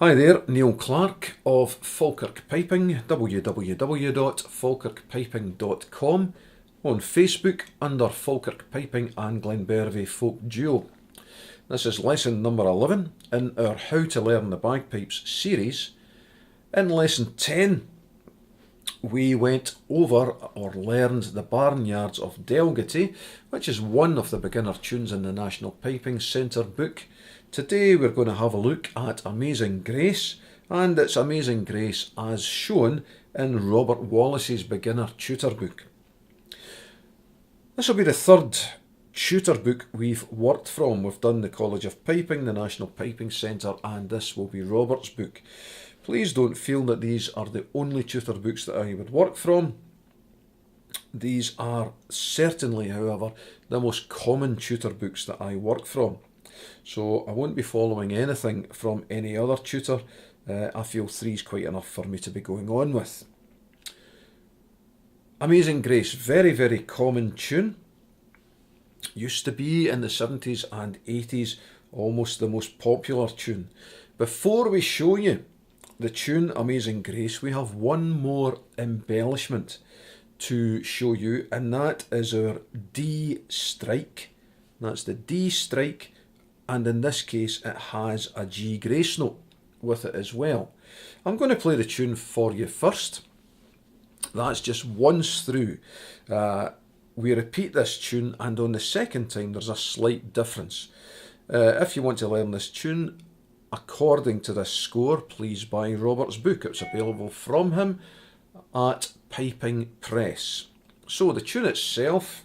Hi there, Neil Clark of Falkirk Piping, www.falkirkpiping.com, on Facebook under Falkirk Piping and Glenbervie Folk Duo. This is lesson number 11 in our How to Learn the Bagpipes series. In lesson 10, we went over or learned the Barnyards of Delgaty, which is one of the beginner tunes in the National Piping Centre book. Today we're going to have a look at Amazing Grace, and it's Amazing Grace as shown in Robert Wallace's beginner tutor book. This will be the third tutor book we've worked from. We've done the College of Piping, the National Piping Centre, and this will be Robert's book. Please don't feel that these are the only tutor books that I would work from. These are certainly, however, the most common tutor books that I work from. So I won't be following anything from any other tutor. I feel 3 is quite enough for me to be going on with. Amazing Grace, very, very common tune. Used to be in the 70s and 80s almost the most popular tune. Before we show you the tune Amazing Grace, we have one more embellishment to show you, and that is our D strike. That's the D strike, and in this case it has a G grace note with it as well. I'm going to play the tune for you first. That's just once through. We repeat this tune, and on the second time there's a slight difference. If you want to learn this tune according to this score, please buy Robert's book. It's available from him at Piping Press. So the tune itself .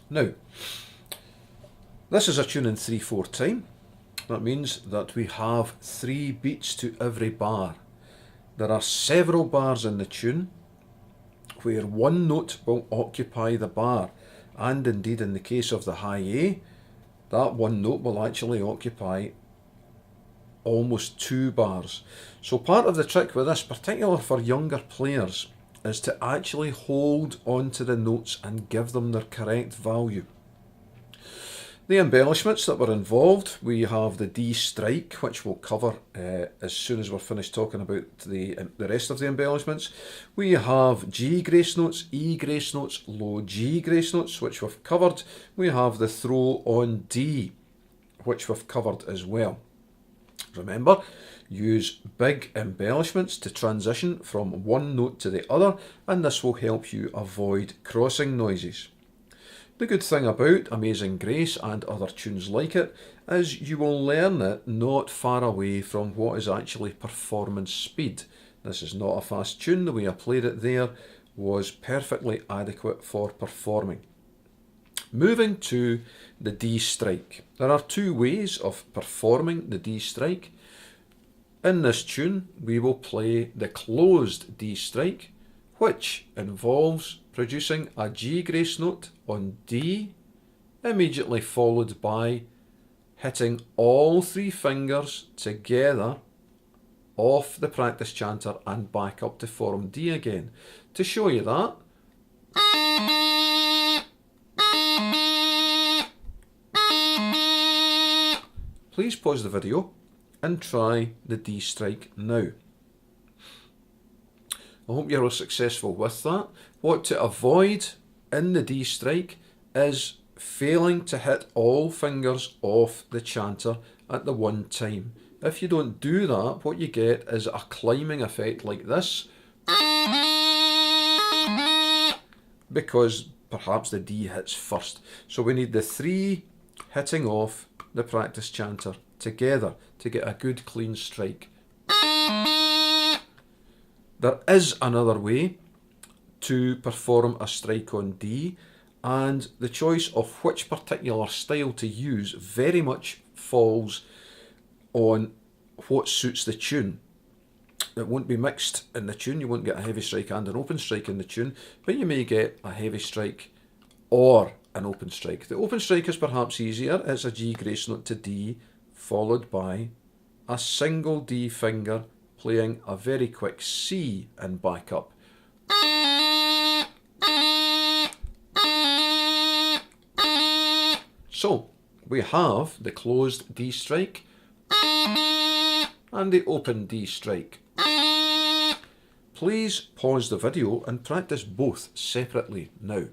Now, this is a tune in 3/4 time. That means that we have 3 beats to every bar. There are several bars in the tune where one note will occupy the bar, and indeed in the case of the high A, that one note will actually occupy almost 2 bars. So part of the trick with this, particularly for younger players, is to actually hold on to the notes and give them their correct value. The embellishments that were involved, we have the D strike, which we'll cover as soon as we're finished talking about the rest of the embellishments. We have G grace notes, E grace notes, low G grace notes, which we've covered. We have the throw on D, which we've covered as well. Remember, use big embellishments to transition from one note to the other, and this will help you avoid crossing noises. The good thing about Amazing Grace and other tunes like it is you will learn it not far away from what is actually performance speed. This is not a fast tune. The way I played it there was perfectly adequate for performing. Moving to the D strike. There are 2 ways of performing the D strike. In this tune, we will play the closed D strike, which involves producing a G grace note on D, immediately followed by hitting all 3 fingers together off the practice chanter and back up to form D again. To show you that, please pause the video and try the D strike now. I hope you're successful with that. What to avoid in the D strike is failing to hit all fingers off the chanter at the one time. If you don't do that, what you get is a climbing effect like this, because perhaps the D hits first. So we need the 3 hitting off the practice chanter together to get a good clean strike. There is another way to perform a strike on D, and the choice of which particular style to use very much falls on what suits the tune. It won't be mixed in the tune, you won't get a heavy strike and an open strike in the tune, but you may get a heavy strike or an open strike. The open strike is perhaps easier. It's a G grace note to D followed by a single D finger playing a very quick C and back up. So we have the closed D strike and the open D strike. Please pause the video and practice both separately now.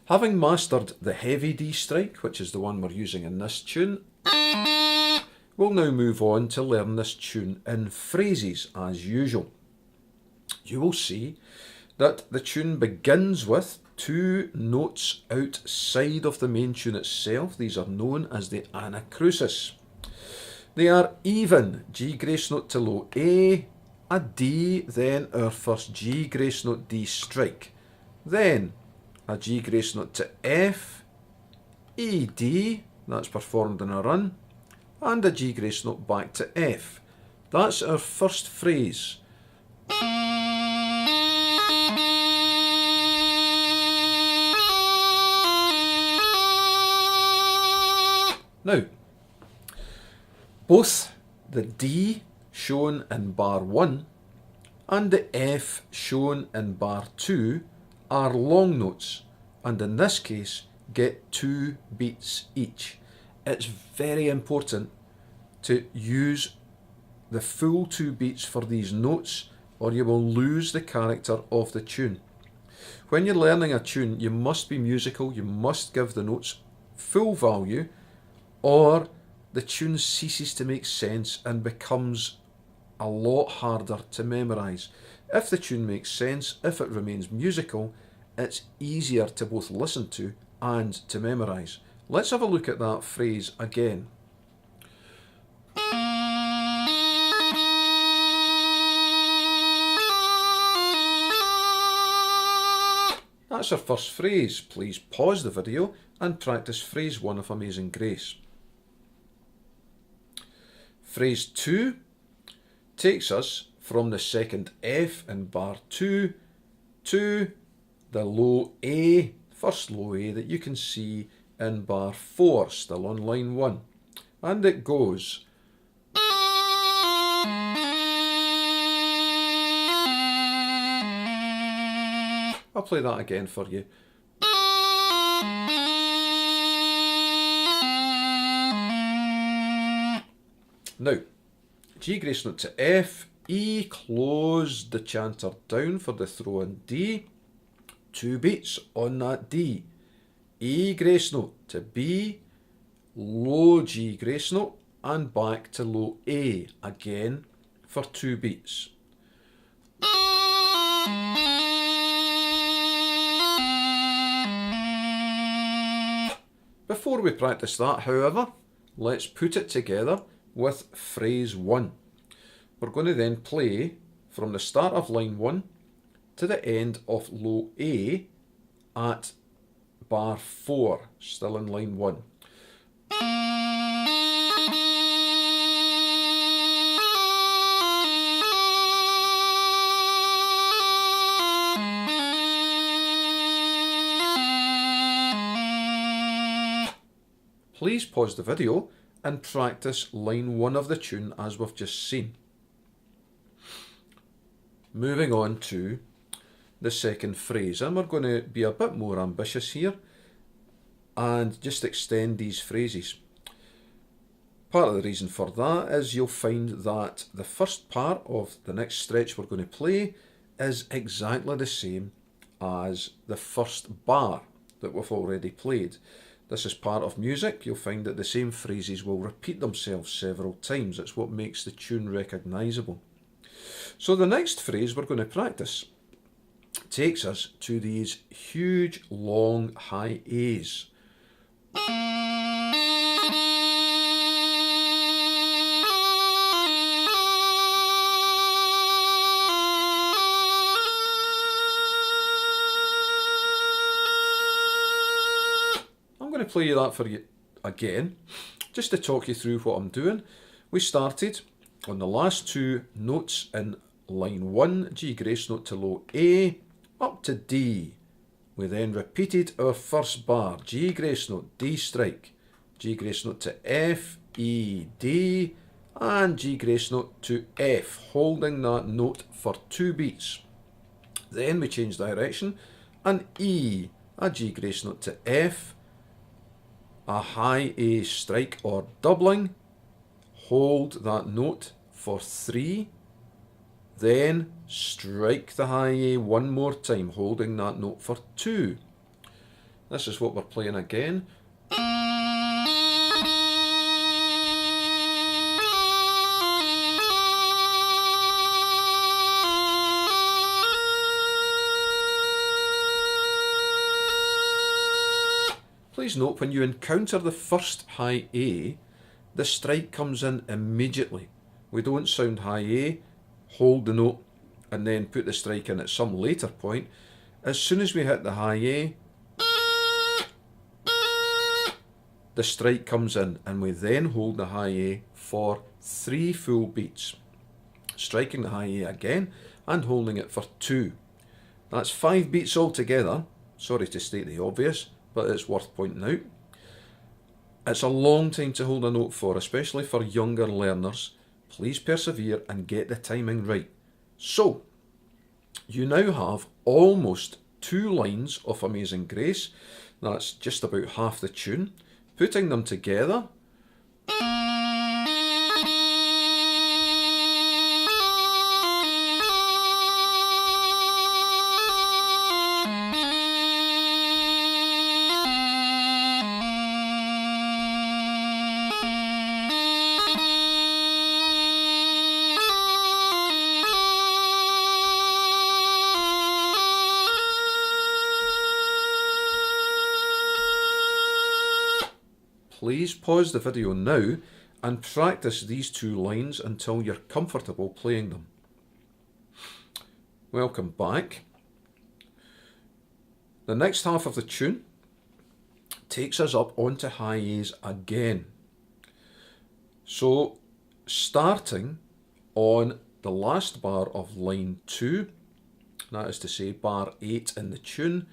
Having mastered the heavy D strike, which is the one we're using in this tune, we'll now move on to learn this tune in phrases as usual. You will see that the tune begins with 2 notes outside of the main tune itself. These are known as the anacrusis. They are even G grace note to low A, a D, then our first G grace note D strike, then a G grace note to F, E, D, that's performed in a run, and a G grace note back to F. That's our first phrase. Now, both the D shown in bar 1 and the F shown in bar 2 are long notes, and in this case get 2 beats each. It's very important to use the full 2 beats for these notes, or you will lose the character of the tune. When you're learning a tune, you must be musical, you must give the notes full value, or the tune ceases to make sense and becomes a lot harder to memorise. If the tune makes sense, if it remains musical, it's easier to both listen to and to memorise. Let's have a look at that phrase again. That's our first phrase. Please pause the video and practice phrase 1 of Amazing Grace. Phrase 2 takes us from the second F in bar 2 to the low A, first low A that you can see in bar 4, still on line 1. And it goes. I'll play that again for you. Now, G grace note to F, E closed the chanter down for the throw in D, 2 beats on that D, E grace note to B, low G grace note, and back to low A again for 2 beats. Before we practice that, however, let's put it together with phrase 1. We're going to then play from the start of line 1 to the end of low A at bar 4, still in line 1. Please pause the video and practice line 1 of the tune as we've just seen. Moving on to the second phrase, and we're going to be a bit more ambitious here and just extend these phrases. Part of the reason for that is you'll find that the first part of the next stretch we're going to play is exactly the same as the first bar that we've already played. This is part of music. You'll find that the same phrases will repeat themselves several times. It's what makes the tune recognisable. So the next phrase we're going to practice takes us to these huge long high A's. I'm going to play you that for you again, just to talk you through what I'm doing. We started on the last two notes in line 1, G grace note to low A, up to D. We then repeated our first bar, G grace note, D strike, G grace note to F, E, D, and G grace note to F, holding that note for 2 beats. Then we changed direction, an E, a G grace note to F, a high A strike or doubling, hold that note for 3, then strike the high A one more time, holding that note for 2. This is what we're playing again. Please note, when you encounter the first high A, the strike comes in immediately. We don't sound high A, hold the note, and then put the strike in at some later point. As soon as we hit the high A, the strike comes in, and we then hold the high A for 3 full beats, striking the high A again and holding it for 2. That's 5 beats altogether. Sorry to state the obvious, but it's worth pointing out. It's a long time to hold a note for, especially for younger learners. Please persevere and get the timing right. So, you now have almost 2 lines of Amazing Grace. That's just about half the tune. Putting them together, please pause the video now and practice these 2 lines until you're comfortable playing them. Welcome back. The next half of the tune takes us up onto high A's again. So, starting on the last bar of line 2, that is to say bar 8 in the tune,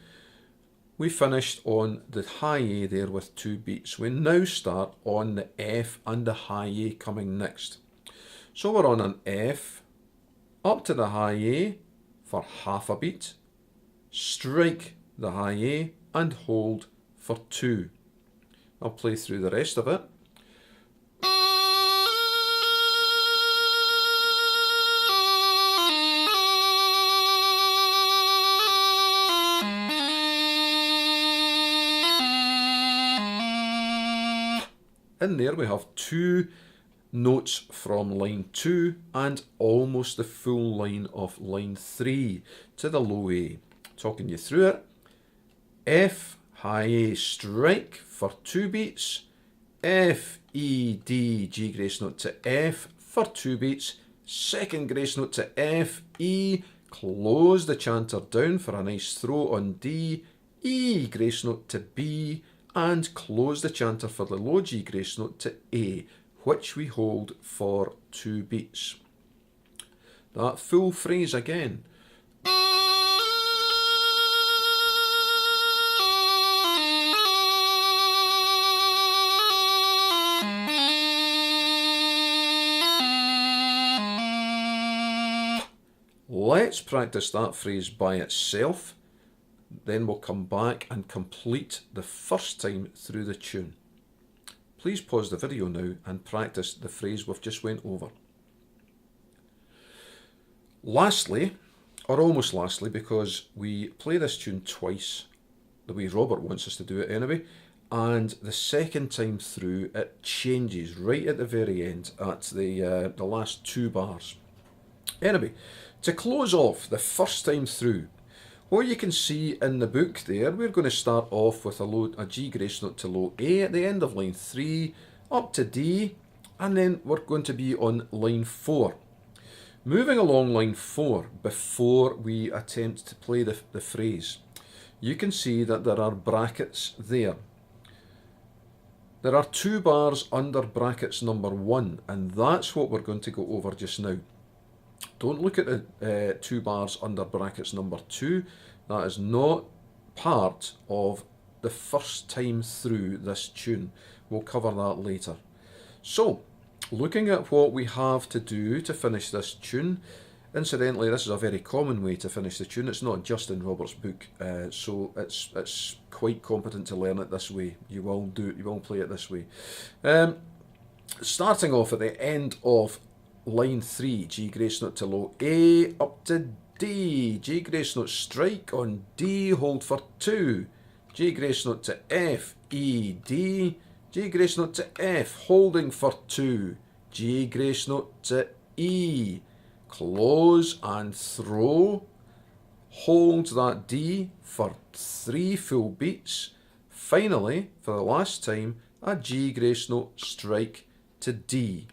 we finished on the high A there with 2 beats. We now start on the F and the high A coming next. So we're on an F, up to the high A for half a beat, strike the high A and hold for 2. I'll play through the rest of it. In there we have 2 notes from line 2 and almost the full line of line 3 to the low A. Talking you through it. F, high A strike for 2 beats. F, E, D, G grace note to F for 2 beats. Second grace note to F, E, close the chanter down for a nice throw on D. E, grace note to B, and close the chanter for the low G grace note to A, which we hold for 2 beats. That full phrase again. Let's practice that phrase by itself. Then we'll come back and complete the first time through the tune. Please pause the video now and practice the phrase we've just went over. Lastly, or almost lastly, because we play this tune twice, the way Robert wants us to do it anyway, and the second time through it changes right at the very end at the last 2 bars. Anyway, to close off the first time through, What you can see in the book there, we're going to start off with a G grace note to low A at the end of line 3, up to D, and then we're going to be on line 4. Moving along line 4, before we attempt to play the phrase, you can see that there are brackets there. There are 2 bars under brackets number 1, and that's what we're going to go over just now. Don't look at the 2 bars under brackets number 2. That is not part of the first time through this tune. We'll cover that later. So, looking at what we have to do to finish this tune, incidentally, this is a very common way to finish the tune. It's not just in Robert's book, so it's quite competent to learn it this way. You will play it this way. Starting off at the end of line 3, G grace note to low A, up to D, G grace note strike on D, hold for 2, G grace note to F, E, D, G grace note to F, holding for 2, G grace note to E, close and throw, hold that D for 3 full beats, finally, for the last time, a G grace note strike to D.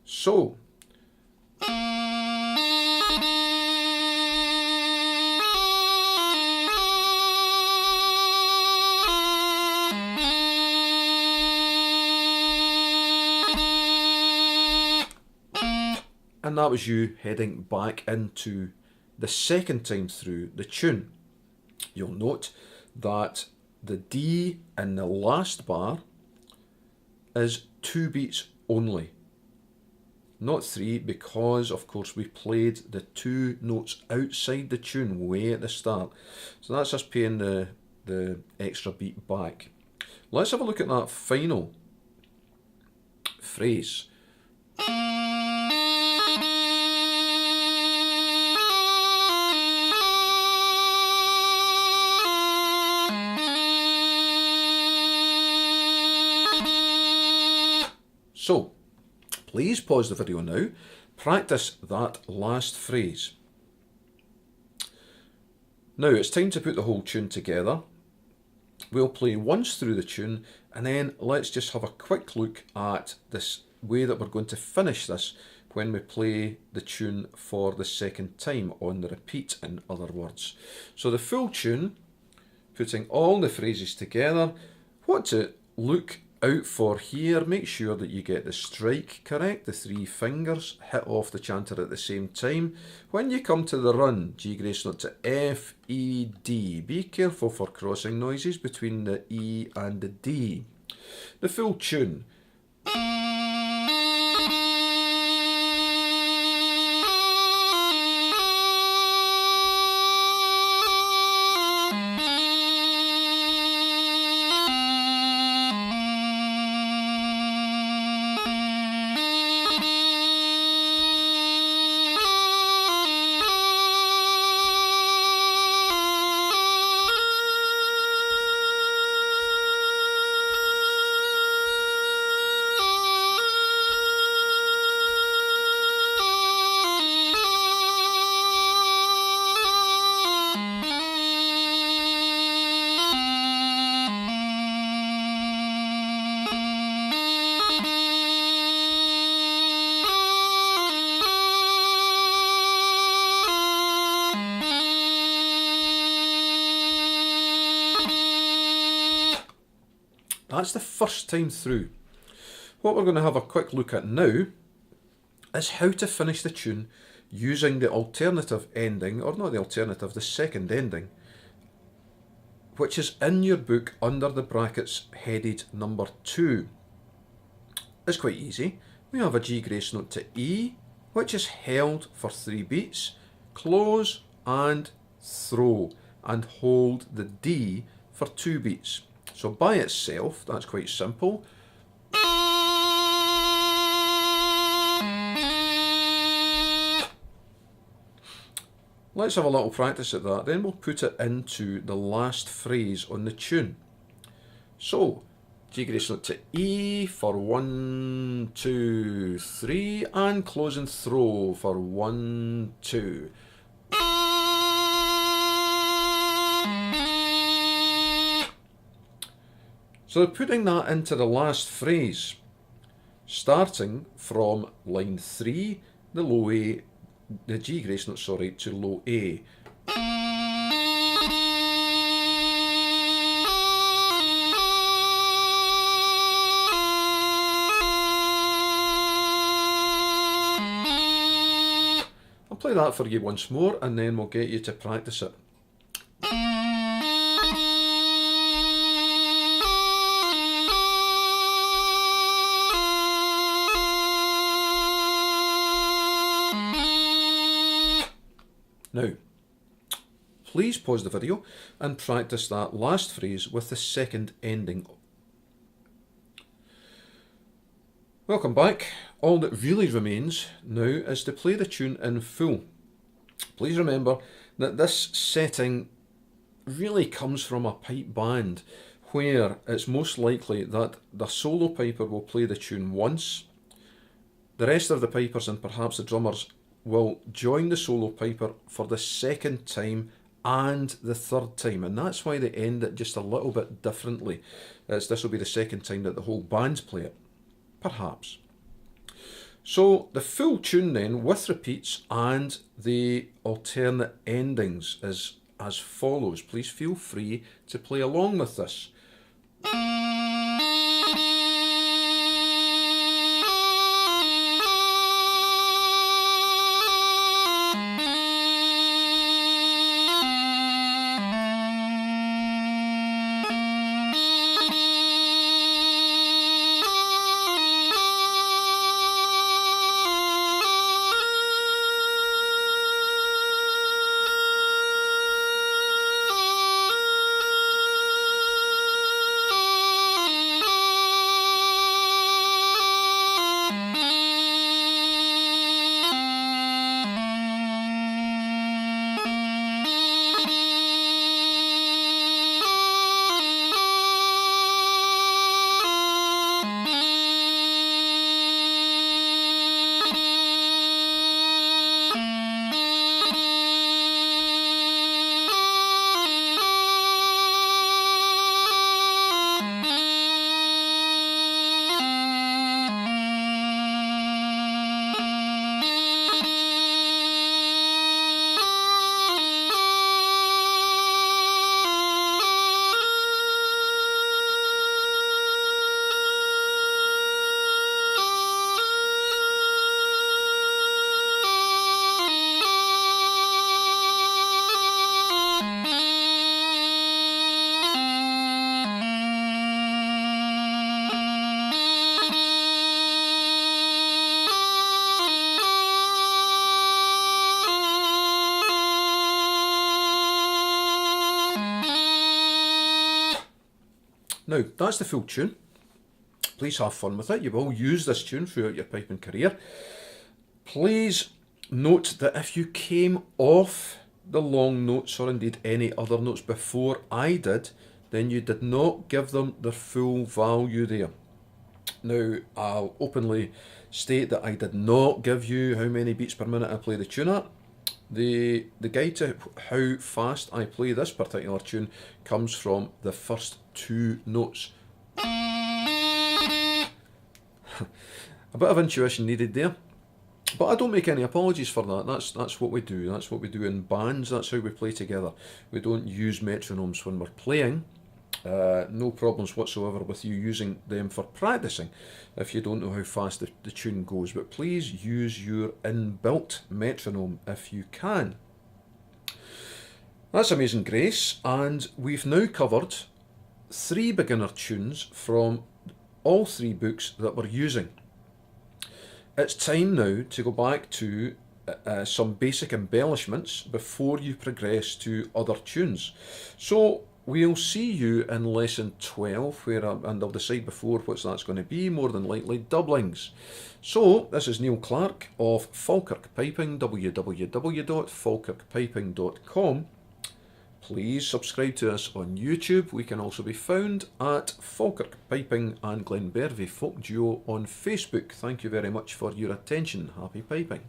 So, and that was you heading back into the second time through the tune. You'll note that the D in the last bar is 2 beats only. Not 3, because of course we played the 2 notes outside the tune way at the start. So that's us paying the extra beat back. Let's have a look at that final phrase. So, please pause the video now, practice that last phrase. Now it's time to put the whole tune together. We'll play once through the tune, and then let's just have a quick look at this way that we're going to finish this when we play the tune for the second time, on the repeat in other words. So the full tune, putting all the phrases together, what to look out for here, make sure that you get the strike correct, the 3 fingers hit off the chanter at the same time. When you come to the run, G grace note to F, E, D. Be careful for crossing noises between the E and the D. The full tune. That's the first time through. What we're going to have a quick look at now is how to finish the tune using the alternative ending, or not the alternative, the second ending, which is in your book under the brackets headed number 2. It's quite easy. We have a G grace note to E, which is held for 3 beats, close and throw, and hold the D for 2 beats. So by itself, that's quite simple. Let's have a little practice at that, then we'll put it into the last phrase on the tune. So, G grace note to E for 1, 2, 3, and close and throw for 1, 2. So putting that into the last phrase, starting from line 3, the low A, the G grace note, sorry, to low A. I'll play that for you once more and then we'll get you to practice it. Now, please pause the video and practice that last phrase with the second ending. Welcome back. All that really remains now is to play the tune in full. Please remember that this setting really comes from a pipe band where it's most likely that the solo piper will play the tune once, the rest of the pipers and perhaps the drummers will join the solo piper for the second time and the third time, and that's why they end it just a little bit differently, as this will be the second time that the whole band's play it, perhaps. So the full tune then, with repeats and the alternate endings, is as follows. Please feel free to play along with this. Now, that's the full tune. Please have fun with it. You will use this tune throughout your piping career. Please note that if you came off the long notes, or indeed any other notes, before I did, then you did not give them their full value there. Now, I'll openly state that I did not give you how many beats per minute I play the tune at. The guide to how fast I play this particular tune comes from the first two notes. A bit of intuition needed there, but I don't make any apologies for that. That's what we do. That's what we do in bands. That's how we play together. We don't use metronomes when we're playing. No problems whatsoever with you using them for practicing if you don't know how fast the tune goes, but please use your inbuilt metronome if you can. That's Amazing Grace, and we've now covered 3 beginner tunes from all 3 books that we're using. It's time now to go back to some basic embellishments before you progress to other tunes. So we'll see you in lesson 12, and I'll decide before which that's going to be, more than likely doublings. So this is Neil Clark of Falkirk Piping, www.falkirkpiping.com. Please subscribe to us on YouTube. We can also be found at Falkirk Piping and Glenbervie Folk Duo on Facebook. Thank you very much for your attention. Happy piping.